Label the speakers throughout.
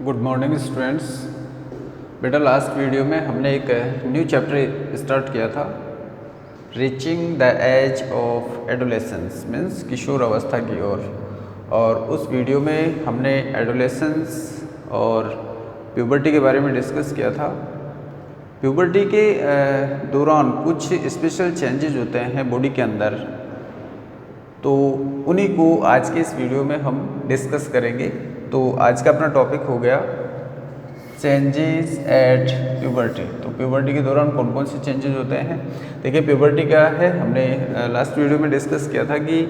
Speaker 1: Good morning students. बेटा last video में हमने एक न्यू चैप्टर स्टार्ट किया था, reaching the age of adolescence means किशोर अवस्था की ओर। और उस वीडियो में हमने एडोलेसेंस और प्यूबर्टी के बारे में डिस्कस किया था। प्यूबर्टी के दौरान कुछ स्पेशल चेंजेज होते हैं बॉडी के अंदर, तो उन्हीं को आज के इस वीडियो में हम डिस्कस करेंगे। तो आज का अपना टॉपिक हो गया चेंजेस एट प्यूबर्टी। तो प्यूबर्टी के दौरान कौन कौन से चेंजेस होते हैं। देखिए प्यूबर्टी क्या है, हमने लास्ट वीडियो में डिस्कस किया था कि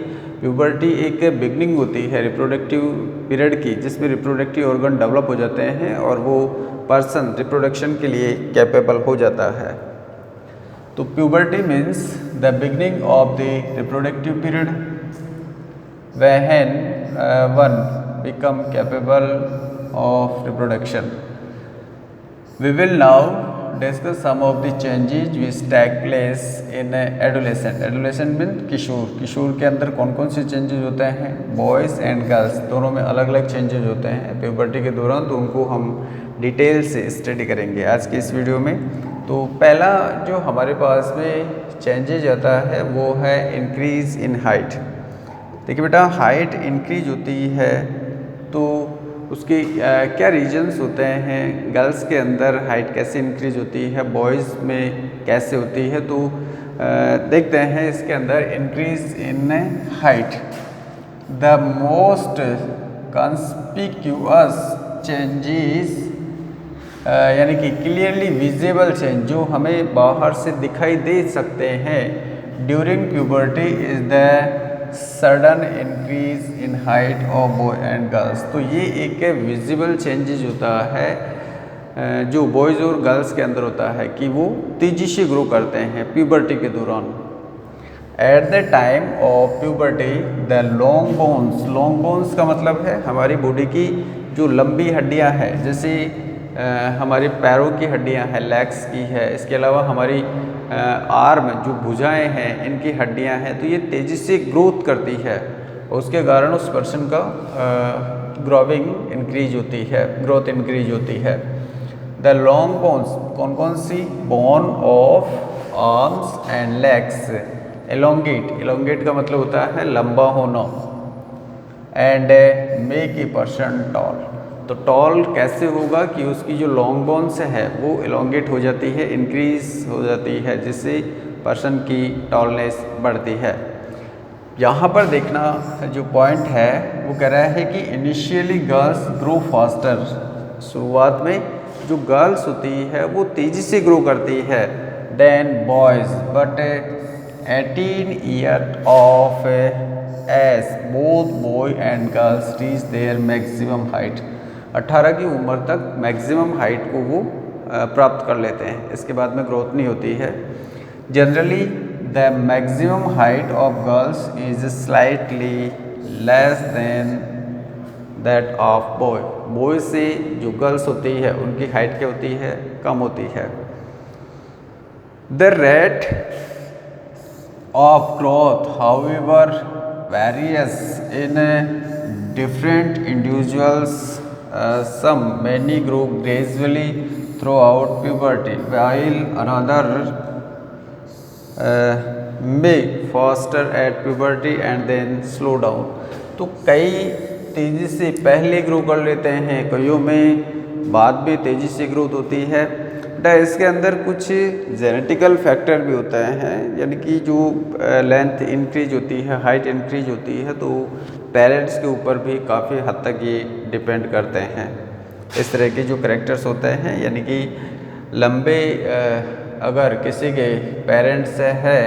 Speaker 1: प्यूबर्टी एक बिगनिंग होती है रिप्रोडक्टिव पीरियड की, जिसमें रिप्रोडक्टिव ऑर्गन डेवलप हो जाते हैं और वो पर्सन रिप्रोडक्शन के लिए कैपेबल हो जाता है। तो puberty means the beginning of the reproductive period when one become capable of reproduction. We will now discuss some of the changes which take place in adolescent. Adolescent means किशोर। किशोर के अंदर कौन कौन से चेंजेस होते हैं, बॉयज़ एंड गर्ल्स दोनों में अलग अलग चेंजेस होते हैं प्यूबर्टी के दौरान, तो उनको हम डिटेल से स्टडी करेंगे आज के इस वीडियो में। तो पहला जो हमारे पास में चेंजेज आता है वो है इंक्रीज इन हाइट। देखिए बेटा, हाइट इंक्रीज होती है तो उसके क्या रीजन्स होते हैं, गर्ल्स के अंदर हाइट कैसे इंक्रीज होती है, बॉयज़ में कैसे होती है। तो देखते हैं इसके अंदर increase in height. The most conspicuous changes यानी कि क्लियरली विजिबल चेंज जो हमें बाहर से दिखाई दे सकते हैं during puberty is the sudden increase in height of boy and girls. तो ये एक विजिबल चेंजेज होता है जो बॉयज़ और गर्ल्स के अंदर होता है कि वो तेज़ी से ग्रो करते हैं प्यूबर्टी के दौरान। At the time of puberty the long bones का मतलब है हमारी बॉडी की जो लंबी हड्डियां हैं, जैसे हमारी पैरों की हड्डियां हैं, लेग्स की है, इसके अलावा हमारी आर्म जो भुजाएं हैं इनकी हड्डियां हैं, तो ये तेज़ी से ग्रोथ करती है और उसके कारण उस पर्सन का ग्रोविंग इंक्रीज होती है, ग्रोथ इंक्रीज होती है। द लॉन्ग बोन्स कौन कौन सी, bone of arms and legs elongate का मतलब होता है लंबा होना, and make a person tall. तो टॉल कैसे होगा कि उसकी जो लॉन्ग बोन्स है वो एलोंगेट हो जाती है, इंक्रीज हो जाती है, जिससे पर्सन की टॉलनेस बढ़ती है। यहाँ पर देखना जो पॉइंट है वो कह रहा है कि इनिशियली गर्ल्स ग्रो फास्टर। शुरुआत में जो गर्ल्स होती है वो तेज़ी से ग्रो करती है then boys, but 18 year of age both boy and girls reach their maximum height. 18 की उम्र तक मैक्सिमम हाइट को वो प्राप्त कर लेते हैं, इसके बाद में ग्रोथ नहीं होती है। Generally the maximum height of girls is slightly less than that of boy. Boy से जो गर्ल्स होती है उनकी हाइट क्या होती है, कम होती है। The rate of growth however various in different individuals. Some many grow gradually throughout puberty while another may faster at puberty and then slow down. तो कई तेज़ी से पहले ग्रो कर लेते हैं, कईयों में बाद में तेज़ी से ग्रोथ होती है। बेटा इसके अंदर कुछ जेनेटिकल फैक्टर भी होते हैं, यानी कि जो लेंथ इंक्रीज होती है, हाइट इंक्रीज होती है, तो पेरेंट्स के ऊपर भी काफ़ी हद तक ये डिपेंड करते हैं। इस तरह के जो करेक्टर्स होते हैं, यानी कि लंबे अगर किसी के पेरेंट्स है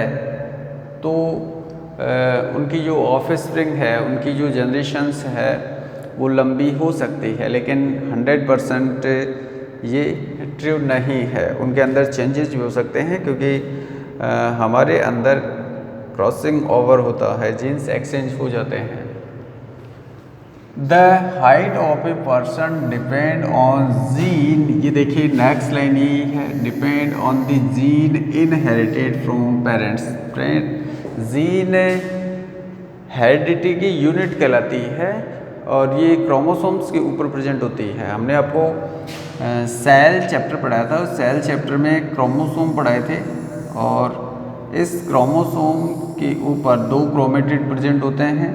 Speaker 1: तो उनकी जो ऑफस्प्रिंग है, उनकी जो जनरेशन्स है वो लंबी हो सकती है, लेकिन 100% ये ट्रू नहीं है। उनके अंदर चेंजेस भी हो सकते हैं क्योंकि हमारे अंदर क्रॉसिंग ओवर होता है, जीन्स एक्सचेंज हो जाते हैं। The height of a person depend on gene, ये देखिए नेक्स्ट लाइन यही है, depend on the gene inherited from parents. Gene heredity की यूनिट कहलाती है और ये क्रोमोसोम्स के ऊपर प्रेजेंट होती है। हमने आपको सेल चैप्टर पढ़ाया था, उस सेल चैप्टर में क्रोमोसोम पढ़ाए थे और इस क्रोमोसोम के ऊपर 2 क्रोमेटिड प्रेजेंट होते हैं,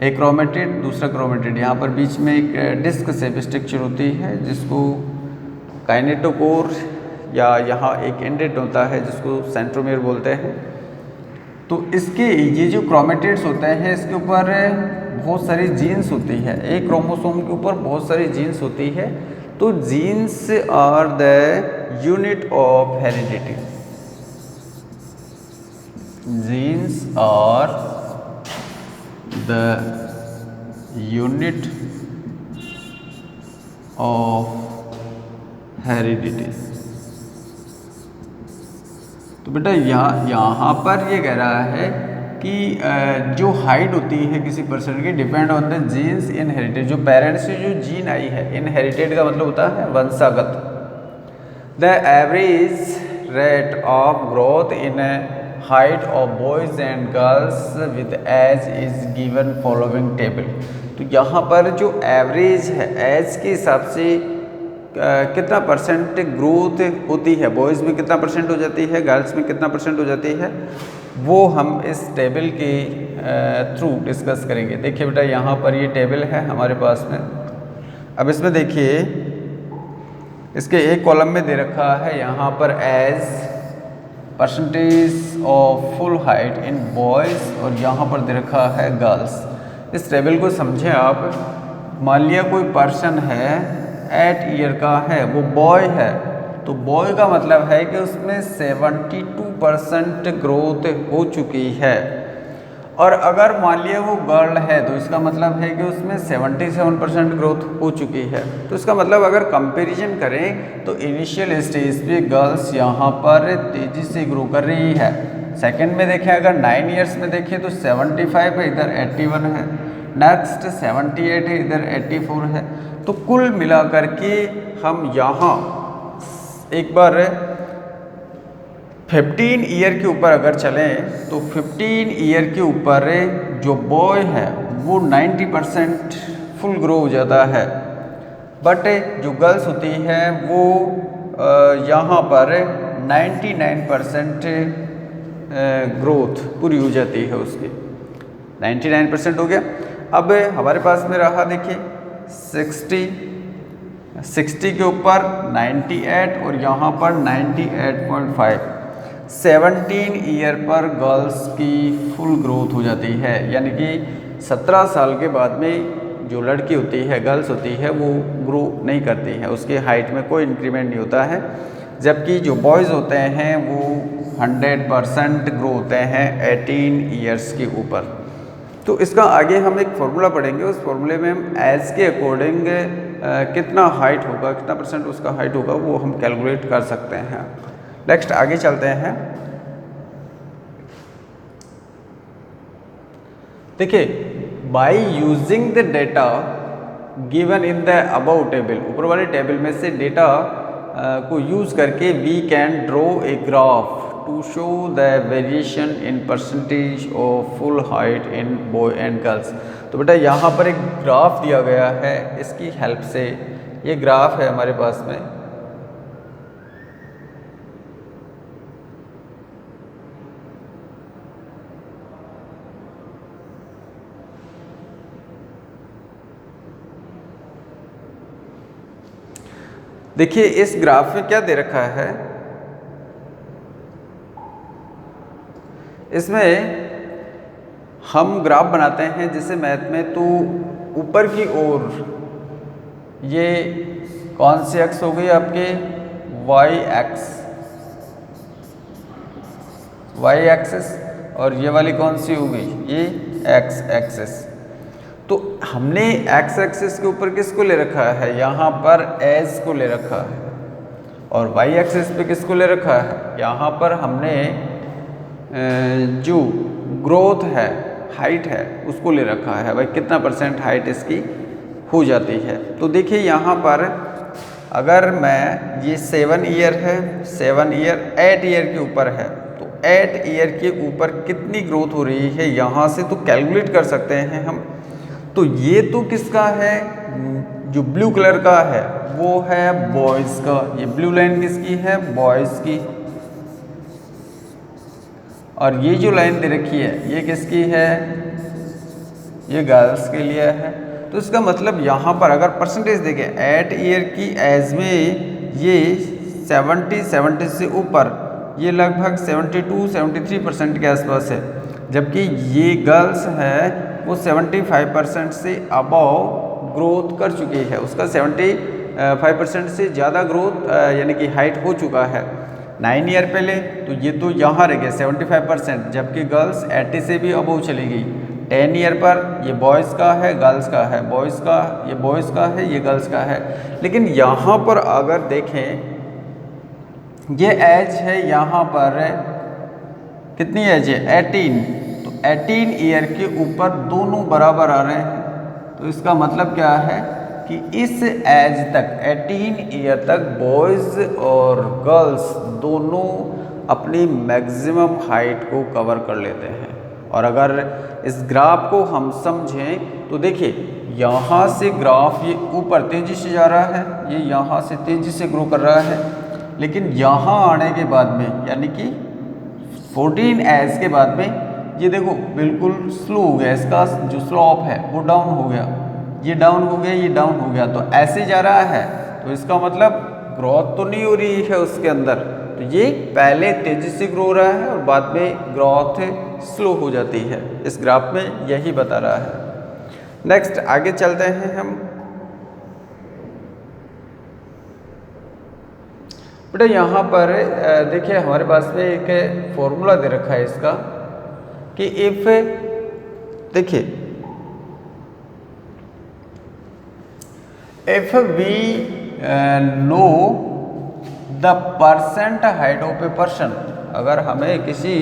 Speaker 1: एक क्रोमेटिड दूसरा क्रोमेटिड। यहाँ पर बीच में एक डिस्क शेप स्ट्रक्चर होती है जिसको काइनेटोकोर या यहाँ एक एंडेट होता है जिसको सेंट्रोमियर बोलते हैं। तो इसके ये जो क्रोमेटिड्स होते हैं इसके ऊपर बहुत सारी जीन्स होती है, एक क्रोमोसोम के ऊपर बहुत सारी जीन्स होती है। तो genes are the unit of heredity. Genes are the unit of heredity. तो बेटा यहाँ पर ये कह रहा है कि जो हाइट होती है किसी पर्सन की depend on the genes inherited. जो पेरेंट्स से जो जीन आई है, इनहेरिटेड का मतलब होता है वंशागत। The average rate of growth in height of boys and girls with age is given following table. तो यहाँ पर जो एवरेज है एज के हिसाब से कितना परसेंट ग्रोथ होती है, बॉयज़ में कितना परसेंट हो जाती है, गर्ल्स में कितना परसेंट हो जाती है, वो हम इस टेबल के थ्रू डिस्कस करेंगे। देखिए बेटा यहाँ पर ये टेबल है हमारे पास में। अब इसमें देखिए इसके एक कॉलम में दे रखा है यहाँ पर as percentage of full height in boys और यहाँ पर दे रखा है गर्ल्स। इस टेबल को समझें आप। मान लिया कोई पर्सन है 8 ईयर का है, वो बॉय है, तो बॉय का मतलब है कि उसमें 72% ग्रोथ हो चुकी है। और अगर मान लिया वो गर्ल है तो इसका मतलब है कि उसमें 77% ग्रोथ हो चुकी है। तो इसका मतलब अगर कंपैरिजन करें तो इनिशियल स्टेज पे गर्ल्स यहाँ पर तेज़ी से ग्रो कर रही है। सेकंड में देखें अगर 9 ईयर्स में देखें तो 75 है, इधर 81 है, नेक्स्ट 78 है, इधर 84 है। तो कुल मिलाकर के हम यहाँ एक बार 15 ईयर के ऊपर अगर चलें तो 15 ईयर के ऊपर जो बॉय है वो 90% फुल ग्रो हो जाता है, बट जो गर्ल्स होती है वो यहाँ पर 99% ग्रोथ पूरी हो जाती है उसकी। 99% हो गया। अब हमारे पास में रहा देखिए 60 के ऊपर 98 और यहाँ पर 98.5। 17 ईयर पर गर्ल्स की फुल ग्रोथ हो जाती है, यानी कि 17 साल के बाद में जो लड़की होती है, गर्ल्स होती है, वो ग्रो नहीं करती है, उसके हाइट में कोई इंक्रीमेंट नहीं होता है। जबकि जो बॉयज़ होते हैं वो 100% ग्रो होते हैं 18 ईयर्स के ऊपर। तो इसका आगे हम एक फॉर्मूला पढ़ेंगे, उस फॉर्मूले में हम एज के अकॉर्डिंग कितना हाइट होगा, कितना परसेंट उसका हाइट होगा, वो हम कैलकुलेट कर सकते हैं। नेक्स्ट आगे चलते हैं। देखिए, by using the data given in the above table, ऊपर वाले टेबल में से डेटा को यूज़ करके we can draw a graph to show the variation in percentage of full height in boy and girls. तो बेटा यहाँ पर एक ग्राफ दिया गया है, इसकी हेल्प से, ये ग्राफ है हमारे पास में, देखिए इस ग्राफ में क्या दे रखा है, इसमें हम ग्राफ बनाते हैं जैसे मैथ में, तो ऊपर की ओर ये कौन सी एक्स हो गई आपके, वाई एक्सिस, और ये वाली कौन सी हो गई, ये एक्स एक्सिस। तो हमने एक्स एक्सिस के ऊपर किसको ले रखा है, यहाँ पर एज को ले रखा है, और वाई एक्सिस पे किसको ले रखा है, यहाँ पर हमने जो ग्रोथ है, हाइट है, उसको ले रखा है, भाई कितना परसेंट हाइट इसकी हो जाती है। तो देखिए यहाँ पर अगर मैं, ये 7 ईयर है, 7 ईयर 8 ईयर के ऊपर है, तो 8 ईयर के ऊपर कितनी ग्रोथ हो रही है यहाँ से तो कैलकुलेट कर सकते हैं हम। तो ये तो किसका है, जो ब्लू कलर का है वो है बॉयज़ का। ये ब्लू लाइन किसकी है, बॉयज़ की। और ये जो लाइन दे रखी है ये किसकी है, ये गर्ल्स के लिए है। तो इसका मतलब यहाँ पर अगर परसेंटेज देखें 8 ईयर की एज में ये 70 से ऊपर, ये लगभग 72-73% के आसपास है, जबकि ये गर्ल्स है वो 75% से अबव ग्रोथ कर चुकी है, उसका 75% से ज़्यादा ग्रोथ यानी कि हाइट हो चुका है 9 ईयर पहले। तो ये तो यहाँ रह गया 75%, जबकि गर्ल्स 80 से भी अबव चली गई। 10 ईयर पर ये बॉयज़ का है, गर्ल्स का है, बॉयज़ का, ये बॉयज़ का है, ये गर्ल्स का है। लेकिन यहाँ पर अगर देखें ये एज है यहाँ पर कितनी एज है, 18। तो 18 ईयर के ऊपर दोनों बराबर आ रहे हैं। तो इसका मतलब क्या है कि इस एज तक 18 ईयर तक बॉयज़ और गर्ल्स दोनों अपनी मैक्सिमम हाइट को कवर कर लेते हैं। और अगर इस ग्राफ को हम समझें तो देखिए यहाँ से ग्राफ ये ऊपर तेज़ी से जा रहा है, ये यहाँ से तेज़ी से ग्रो कर रहा है, लेकिन यहाँ आने के बाद में यानी कि 14 एज के बाद में ये देखो बिल्कुल स्लो हो गया, इसका जो स्लोप है वो डाउन हो गया, ये डाउन हो गया, ये डाउन हो गया। तो ऐसे जा रहा है, तो इसका मतलब ग्रोथ तो नहीं हो रही है उसके अंदर। तो ये पहले तेज़ी से ग्रो हो रहा है और बाद में ग्रोथ स्लो हो जाती है। इस ग्राफ में यही बता रहा है। नेक्स्ट आगे चलते हैं हम। बेटा यहाँ पर देखिए हमारे पास में एक फॉर्मूला दे रखा है इसका कि इफ, देखिए if we know the percent height of a person, अगर हमें किसी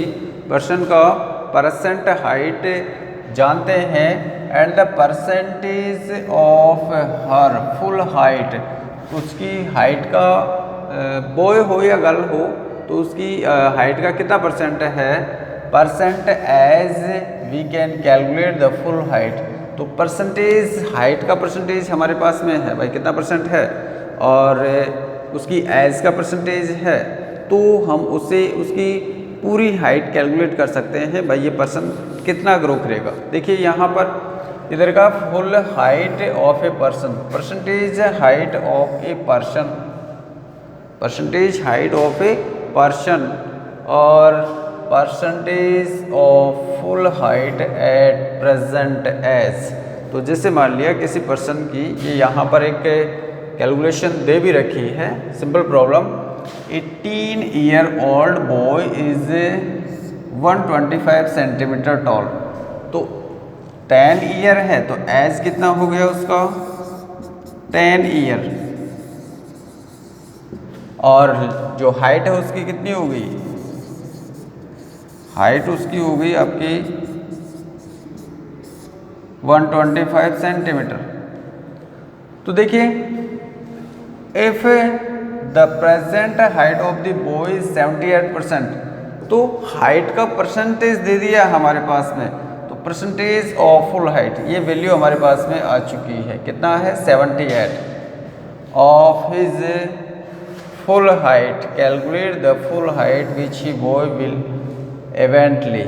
Speaker 1: पर्सन का परसेंट हाइट जानते हैं and the percentage of her full height, उसकी हाइट का बॉय हो या गर्ल हो तो उसकी हाइट का कितना परसेंट है, percent as we can calculate the full height. तो परसेंटेज, हाइट का परसेंटेज हमारे पास में है भाई कितना परसेंट है, और उसकी एज का परसेंटेज है, तो हम उसे उसकी पूरी हाइट कैलकुलेट कर सकते हैं भाई ये पर्सन कितना ग्रो करेगा। देखिए यहाँ पर इधर का full height of a person, percentage height of a person, percentage height of a person और percentage of full height at present age. तो जैसे मान लिया किसी पर्सन की, ये यहाँ पर एक कैलकुलेशन दे भी रखी है, simple problem. 18 year old boy is 125 centimetre toll. तो 10 ईयर है तो एज कितना हो गया उसका, 10 ईयर, और जो हाइट है उसकी कितनी हो गई, हाइट उसकी हो गई आपकी 125 सेंटीमीटर। तो देखिए if the present height of the boy is 78%, तो हाइट का परसेंटेज दे दिया हमारे पास में, तो परसेंटेज ऑफ फुल हाइट ये वैल्यू हमारे पास में आ चुकी है, कितना है 78 of his full height. Calculate the full height which he boy will इवेंटली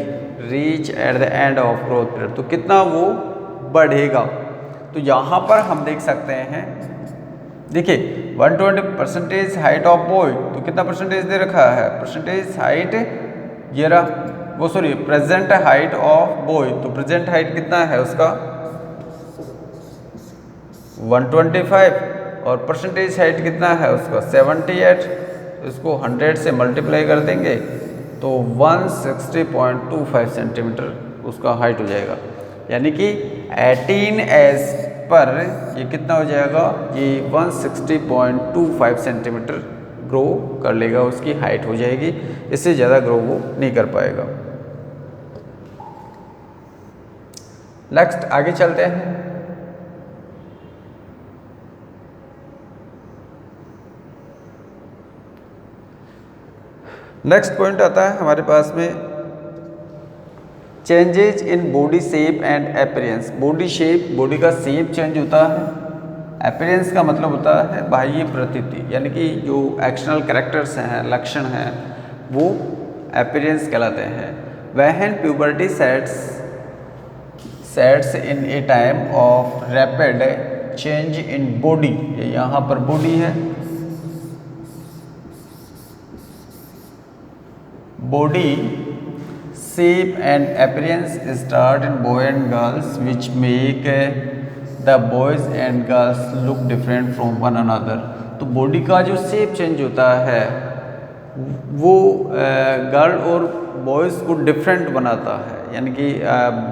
Speaker 1: reach at the end of growth period. तो कितना वो बढ़ेगा। तो यहाँ पर हम देख सकते हैं, देखिए 120% हाइट ऑफ बॉय, तो कितना परसेंटेज दे रखा है, परसेंटेज हाइट ये रहा, वो sorry present height of boy, तो प्रेजेंट हाइट कितना है उसका 125 और परसेंटेज हाइट कितना है उसका 78। इसको 100 से मल्टीप्लाई कर देंगे तो 160.25 सेंटीमीटर उसका हाइट हो जाएगा। यानी कि 18 एज पर ये कितना हो जाएगा, ये 160.25 सेंटीमीटर ग्रो कर लेगा, उसकी हाइट हो जाएगी, इससे ज़्यादा ग्रो वो नहीं कर पाएगा। नेक्स्ट आगे चलते हैं। नेक्स्ट पॉइंट आता है हमारे पास में changes in body shape and appearance. Body shape, body का शेप चेंज होता है। अपीयरेंस का मतलब होता है बाह्य प्रतीति, यानी कि जो एक्सटर्नल कैरेक्टर्स हैं, लक्षण हैं, वो अपीयरेंस कहलाते हैं। When puberty sets in A time of rapid change in body, यहाँ पर बॉडी है, body shape and appearance start in boy and girls which make the boys and girls look different from one another. तो body का जो shape change होता है वो girl और बॉयज़ को डिफरेंट बनाता है, यानी कि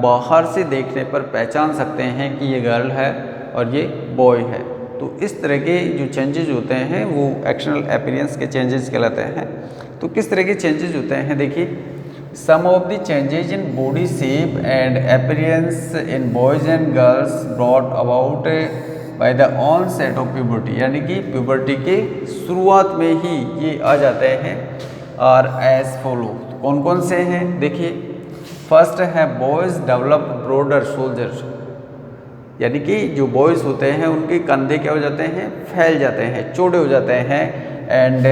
Speaker 1: बाहर से देखने पर पहचान सकते हैं कि ये गर्ल है और ये बॉय है। तो इस तरह के जो चेंजेस होते हैं वो एक्सटर्नल अपीयरेंस के चेंजेस कहलाते हैं। तो किस तरह के चेंजेस होते हैं, देखिए, some of the changes in body shape and appearance in boys and girls brought about by the onset of puberty, यानी कि प्यूबर्टी के शुरुआत में ही ये आ जाते हैं। और एज फॉलो, कौन कौन से हैं, देखिए, फर्स्ट है बॉयज़ डेवलप ब्रॉडर शोल्डर, यानी कि जो बॉयज़ होते हैं उनके कंधे क्या हो जाते हैं, फैल जाते हैं, चौड़े हो जाते हैं। And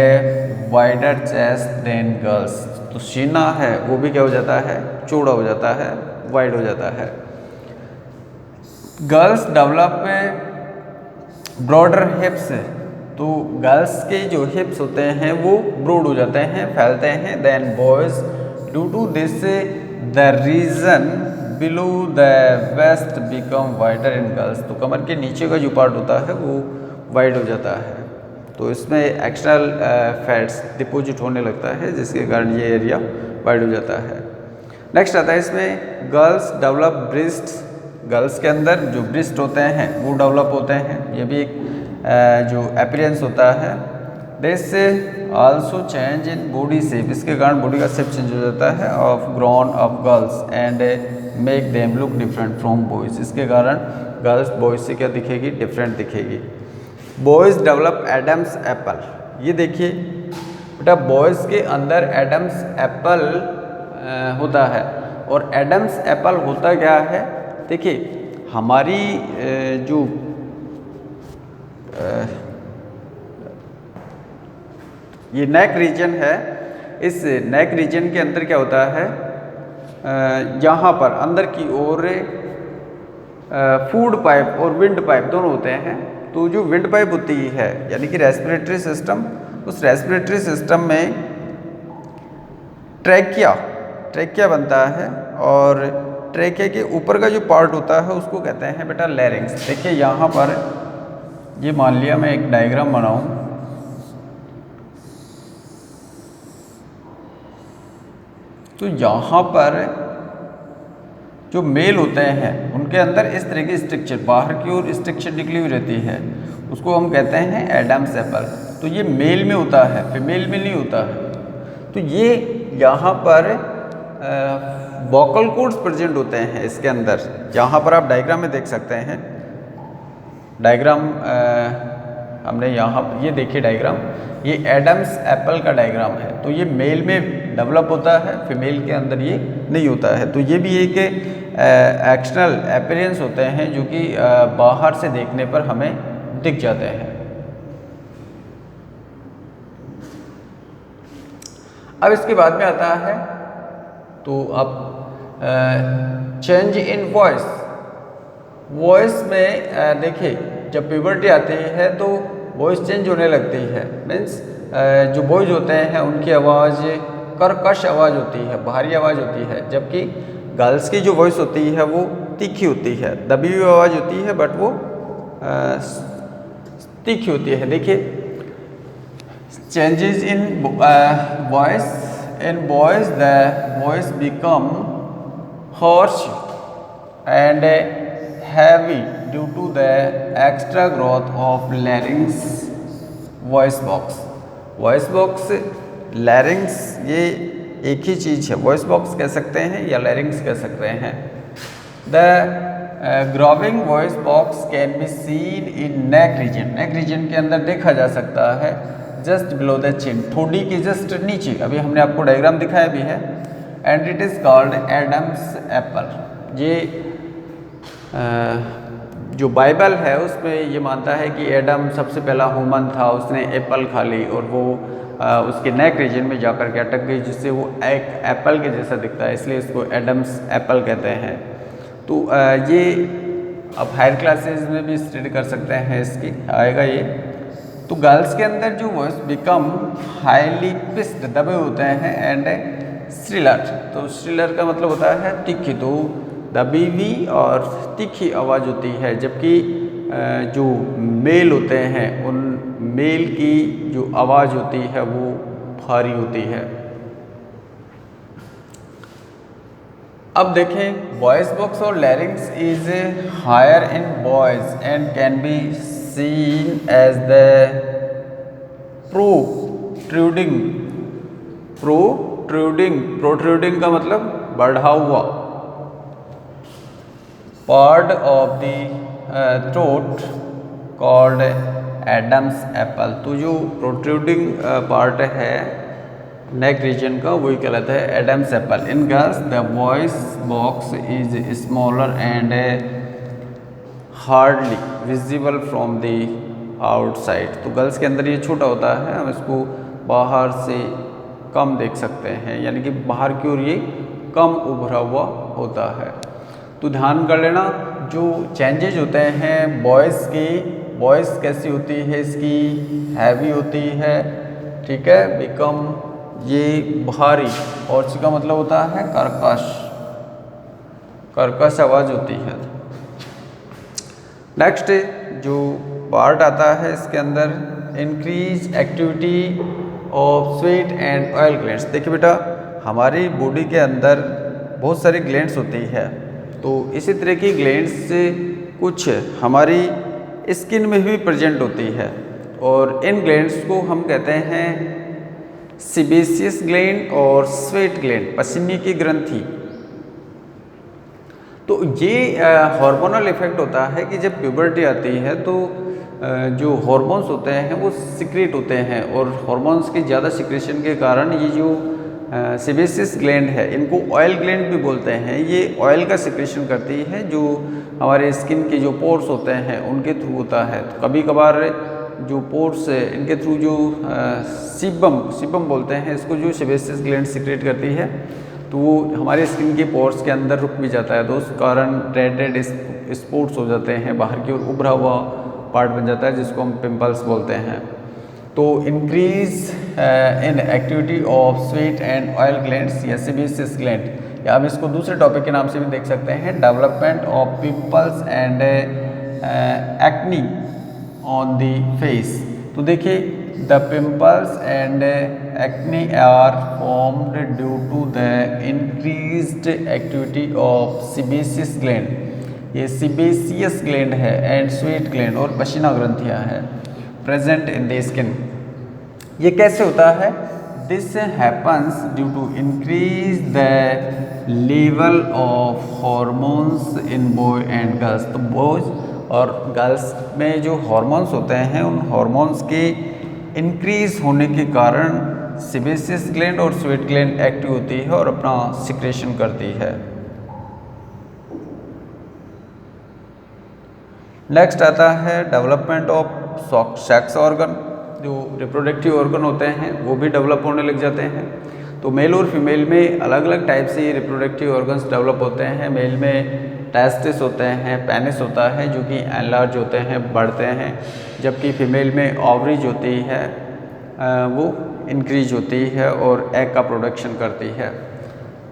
Speaker 1: wider chest than girls, तो सीना है वो भी क्या हो जाता है, चौड़ा हो जाता है, वाइड हो जाता है। गर्ल्स डेवलप ब्रॉडर हिप्स, तो गर्ल्स के जो हिप्स होते हैं वो ब्रॉड हो जाते हैं, फैलते हैं। Then boys due to this the region below the waist become wider in girls, तो कमर के नीचे का जो पार्ट होता है वो वाइड हो जाता है। तो इसमें एक्सटर्नल फैट्स डिपोजिट होने लगता है जिसके कारण ये एरिया वाइड हो जाता है। नेक्स्ट आता है इसमें गर्ल्स डेवलप ब्रेस्ट, गर्ल्स के अंदर जो ब्रेस्ट होते हैं वो डेवलप होते हैं, ये भी एक जो अपीयरेंस होता है। This also change in body shape, इसके कारण बॉडी का शेप चेंज हो जाता है of grown of girls and make them look different from boys, इसके कारण गर्ल्स बॉयज़ से क्या दिखेगी, डिफरेंट दिखेगी। बॉयज़ डेवलप एडम्स एप्पल, ये देखिए बेटा, बॉयज़ के अंदर एडम्स एप्पल होता है। और एडम्स एप्पल होता क्या है, देखिए, हमारी जो ये नेक रीजन है, इस नेक रीजन के अंदर क्या होता है, यहाँ पर अंदर की ओर फूड पाइप और विंड पाइप दोनों होते हैं। तो जो विंड पाइप होती है यानी कि रेस्पिरेटरी सिस्टम, उस रेस्पिरेटरी सिस्टम में ट्रैकिया बनता है, और ट्रैकिया के ऊपर का जो पार्ट होता है उसको कहते हैं बेटा लैरिंक्स। देखिए यहाँ पर ये मान लिया मैं एक डायग्राम बनाऊं, तो यहाँ पर जो मेल होते हैं उनके अंदर इस तरह की स्ट्रक्चर, बाहर की ओर स्ट्रक्चर निकली हुई रहती है, उसको हम कहते हैं एडम्स एप्पल। तो ये मेल में होता है, फीमेल में नहीं होता है। तो ये यहाँ पर वोकल कॉर्ड्स प्रेजेंट होते हैं इसके अंदर, यहाँ पर आप डायग्राम में देख सकते हैं। डायग्राम हमने यहाँ, ये देखिए डायग्राम, ये एडम्स एप्पल का डायग्राम है। तो ये मेल में डेवलप होता है, फीमेल के अंदर ये नहीं होता है। तो ये भी एक एक्सटर्नल अपीयरेंस होते हैं जो कि बाहर से देखने पर हमें दिख जाते हैं। अब इसके बाद में आता है, तो अब चेंज इन वॉइस में देखिए, जब प्यूबर्टी आती है तो वॉइस चेंज होने लगती है। मीन्स जो बॉयज होते हैं उनकी आवाज़ कर्कश आवाज़ होती है, भारी आवाज़ होती है, जबकि गर्ल्स की जो वॉइस होती है वो तीखी होती है, दबी हुई आवाज़ होती है, बट वो तीखी होती है। देखिए, changes in voice in boys, the voice become harsh and heavy due to the extra growth of larynx voice box. Larynx ये एक ही चीज़ है, वॉइस बॉक्स कह सकते हैं या लैरिंग्स कह सकते हैं। The growing voice box can be seen in neck region के अंदर देखा जा सकता है, जस्ट बिलो द चिन, ठोडी के जस्ट नीचे। अभी हमने आपको डायग्राम दिखाया भी है, and it is called Adam's Apple. ये जो बाइबल है उसमें ये मानता है कि एडम सबसे पहला ह्यूमन था, उसने एप्पल खा ली और वो उसके नेक रीजन में जाकर के अटक गई, जिससे वो एक एप्पल के जैसा दिखता है, इसलिए इसको एडम्स एप्पल कहते हैं। तो ये अब हायर क्लासेस में भी स्टडी कर सकते हैं, इसकी आएगा ये। तो गर्ल्स के अंदर जो वॉइस बिकम हाईली पिस्ड, दबे होते हैं, एंड श्रिलर। तो श्रिलर का मतलब होता है तीखी, तो दबी हुई और तीखी आवाज़ होती है, जबकि जो मेल होते हैं उन मेल की जो आवाज़ होती है वो भारी होती है। अब देखें, वॉइस बॉक्स और larynx is higher in boys and can be seen as the protruding का मतलब बढ़ा हुआ part of the throat called Adam's apple. तो जो प्रोट्रूडिंग पार्ट है नेक रीजन का वही कहलाता है Adam's apple. In girls the voice box is smaller and hardly visible from the outside. तो गर्ल्स के अंदर ये छोटा होता है, हम इसको बाहर से कम देख सकते हैं, यानी कि बाहर की ओर ये कम उभरा हुआ होता है। तो ध्यान कर लेना, जो चेंजेज होते हैं वॉइस की, वॉइस कैसी होती है इसकी, हैवी होती है, ठीक है, बिकम ये भारी, और इसका मतलब होता है कर्कश आवाज़ होती है। नेक्स्ट जो पार्ट आता है इसके अंदर, increase activity of sweat and oil glands. देखिए बेटा, हमारी बॉडी के अंदर बहुत सारी ग्लैंड्स होती है, तो इसी तरह की ग्लैंड्स से कुछ हमारी स्किन में भी प्रेजेंट होती है, और इन ग्लैंड्स को हम कहते हैं सीबेसियस ग्लैंड और स्वेट ग्लैंड, पसीने की ग्रंथि। तो ये हार्मोनल इफेक्ट होता है कि जब प्यूबर्टी आती है तो जो हार्मोन्स होते हैं वो सिक्रेट होते हैं, और हार्मोन्स की ज़्यादा सिक्रेशन के कारण ये जो सीबेसियस ग्लैंड है, इनको ऑयल ग्लैंड भी बोलते हैं, ये ऑयल का सिक्रेशन करती है जो हमारे स्किन के जो पोर्स होते हैं उनके थ्रू होता है। तो कभी कभार जो पोर्स है इनके थ्रू जो सीबम बोलते हैं इसको, जो सीबेसियस ग्लैंड सिक्रेट करती है, तो वो हमारे स्किन के पोर्स के अंदर रुक भी जाता है, तो उस कारण रेड स्पॉट्स हो जाते हैं, बाहर की ओर उभरा हुआ पार्ट बन जाता है, जिसको हम पिंपल्स बोलते हैं। तो increase in activity of sweat and oil glands या सीबेसियस ग्लैंड, या हम इसको दूसरे टॉपिक के नाम से भी देख सकते हैं, development of pimples and acne on the face. तो देखिए, the pimples and acne are formed due to the increased activity of sebaceous gland. ये सीबेसियस ग्लैंड है एंड स्वेट ग्लैंड और पसीना ग्रंथियाँ हैं प्रेजेंट इन द स्किन। ये कैसे होता है? This happens due to increase the level of hormones in boy and girls. तो बॉयज और गर्ल्स में जो हॉर्मोन्स होते हैं उन हॉर्मोन्स के इंक्रीज होने के कारण सीबेसियस ग्लैंड और स्वेट ग्लैंड एक्टिव होती है और अपना सिक्रेशन करती है। नेक्स्ट आता है डेवलपमेंट ऑफ सेक्स ऑर्गन। जो रिप्रोडक्टिव ऑर्गन होते हैं वो भी डेवलप होने लग जाते हैं। तो मेल और फीमेल में अलग अलग टाइप से रिप्रोडक्टिव ऑर्गन्स डेवलप होते हैं। मेल में टेस्टिस होते हैं, पेनिस होता है जो कि एनलार्ज होते हैं, बढ़ते हैं, जबकि फीमेल में ओवरीज होती है वो इंक्रीज होती है और एग का प्रोडक्शन करती है।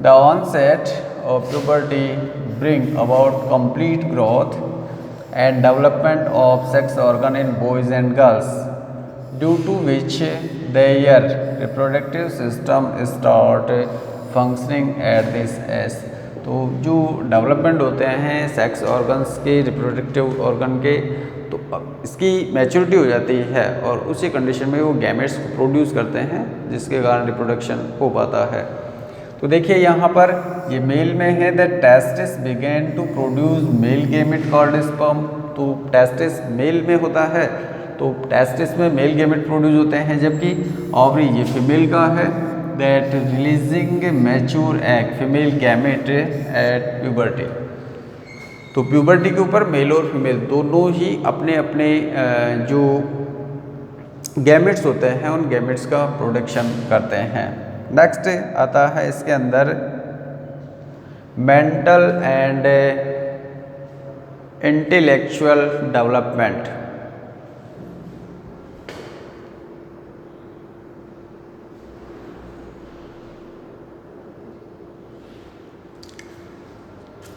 Speaker 1: The onset of puberty bring about complete growth and development of sex organ in boys and girls, due to which their reproductive system start functioning at this age। तो जो development होते हैं sex organs के, reproductive organ के, तो इसकी maturity हो जाती है और उसी कंडीशन में वो गैमेट्स को प्रोड्यूस करते हैं जिसके कारण रिप्रोडक्शन हो पाता है। तो देखिए यहाँ पर ये मेल में है, the testis begin to produce male gamete called sperm. तो टेस्टिस मेल में होता है, तो टेस्टिस में मेल गैमेट प्रोड्यूस होते हैं, जबकि ओवरी ये फीमेल का है that releasing mature egg female gamete at puberty। तो प्यूबर्टी के ऊपर मेल और फीमेल दोनों ही अपने अपने जो गैमेट्स होते हैं उन गैमेट्स का प्रोडक्शन करते हैं। नेक्स्ट आता है इसके अंदर मेंटल एंड इंटेलेक्चुअल डेवलपमेंट।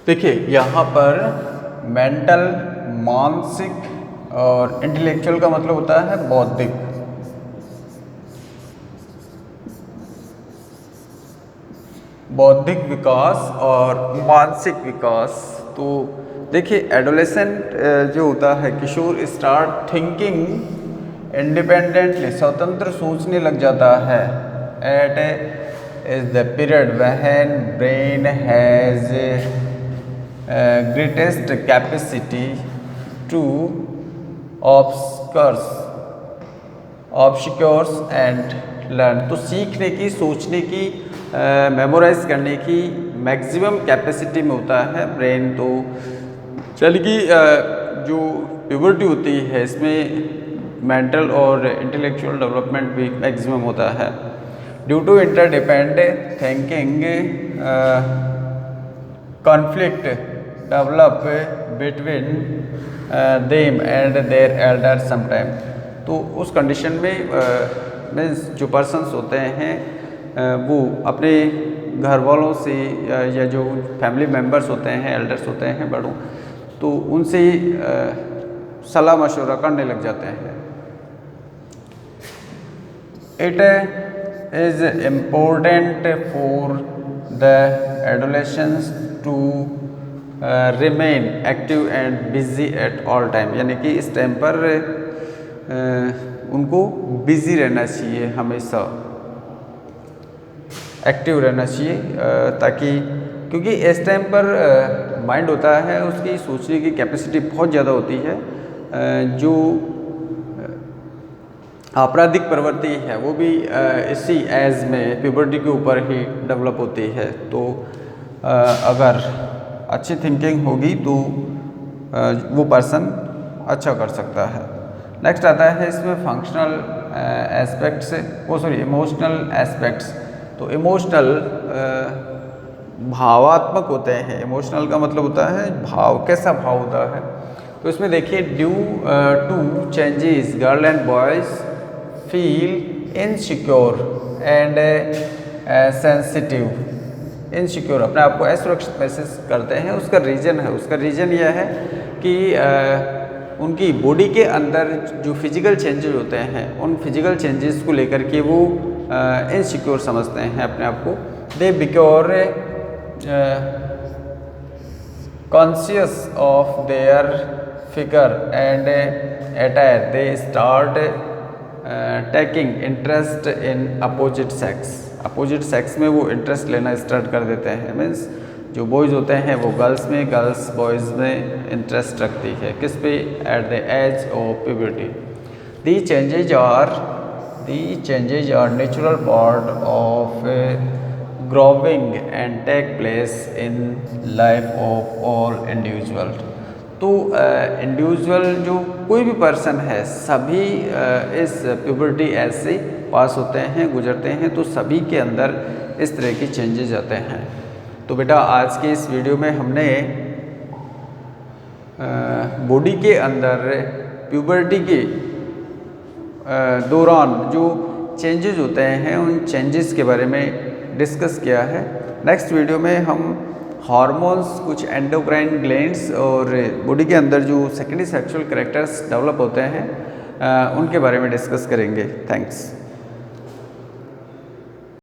Speaker 1: देखिए यहाँ पर मेंटल मानसिक और इंटेलेक्चुअल का मतलब होता है बौद्धिक। बौद्धिक विकास और मानसिक विकास। तो देखिए एडोलेसेंट जो होता है किशोर स्टार्ट थिंकिंग इंडिपेंडेंटली, स्वतंत्र सोचने लग जाता है। It is the period when brain has greatest capacity to obscures and learn। तो सीखने की, सोचने की, मेमोराइज करने की मैक्सिमम कैपेसिटी में होता है ब्रेन। तो चलिए जो प्यूबर्टी होती है इसमें मेंटल और इंटेलेक्चुअल डेवलपमेंट भी मैक्सिमम होता है। Due to interdependent thinking conflict develop between them and their elder sometime. तो उस कंडीशन में जो पर्सन्स होते हैं वो अपने घर वालों से या जो फैमिली मेम्बर्स होते हैं, एल्डर्स होते हैं बड़ों, तो उनसे सलाह मशवरा करने लग जाते हैं। It is important for the adolescence to remain active and busy at all time. यानी कि इस टाइम पर उनको बिजी रहना चाहिए, हमेशा एक्टिव रहना चाहिए, ताकि क्योंकि इस टाइम पर माइंड होता है उसकी सोचने की कैपेसिटी बहुत ज़्यादा होती है। जो आपराधिक प्रवृत्ति है वो भी इसी एज में प्यूबर्टी के ऊपर ही डेवलप होती है। तो अगर अच्छी थिंकिंग होगी तो वो पर्सन अच्छा कर सकता है। नेक्स्ट आता है इसमें फंक्शनल एस्पेक्ट्स, इमोशनल एस्पेक्ट्स। तो इमोशनल भावात्मक होते हैं। इमोशनल का मतलब होता है भाव, कैसा भाव होता है। तो इसमें देखिए due to changes girl and boys feel insecure and sensitive. Insecure, अपने आप को असुरक्षित महसूस करते हैं। उसका रीज़न यह है कि उनकी बॉडी के अंदर जो फिजिकल चेंजेस होते हैं उन फिजिकल चेंजेस को लेकर के वो इनसिक्योर समझते हैं अपने आप को। They become conscious of their figure and attire. They start taking interest in opposite sex. Opposite sex में वो इंटरेस्ट लेना स्टार्ट कर देते हैं। मीन्स जो बॉयज़ होते हैं वो गर्ल्स में, गर्ल्स बॉयज़ में इंटरेस्ट रखती है। किस पे? At the age of puberty. The changes are natural part of growing and take place in life of all individual. तो इंडिविजुअल जो कोई भी पर्सन है सभी इस प्यूबर्टी एज से पास होते हैं, गुजरते हैं। तो सभी के अंदर इस तरह की चेंजेस आते हैं। तो बेटा आज के इस वीडियो में हमने बॉडी के अंदर प्यूबर्टी के दौरान जो चेंजेस होते हैं उन चेंजेस के बारे में डिस्कस किया है। नेक्स्ट वीडियो में हम हार्मोन्स, कुछ एंडोक्राइन ग्लैंड्स और बॉडी के अंदर जो सेकेंडरी सेक्सुअल कैरेक्टर्स डेवलप होते हैं उनके बारे में डिस्कस करेंगे। थैंक्स।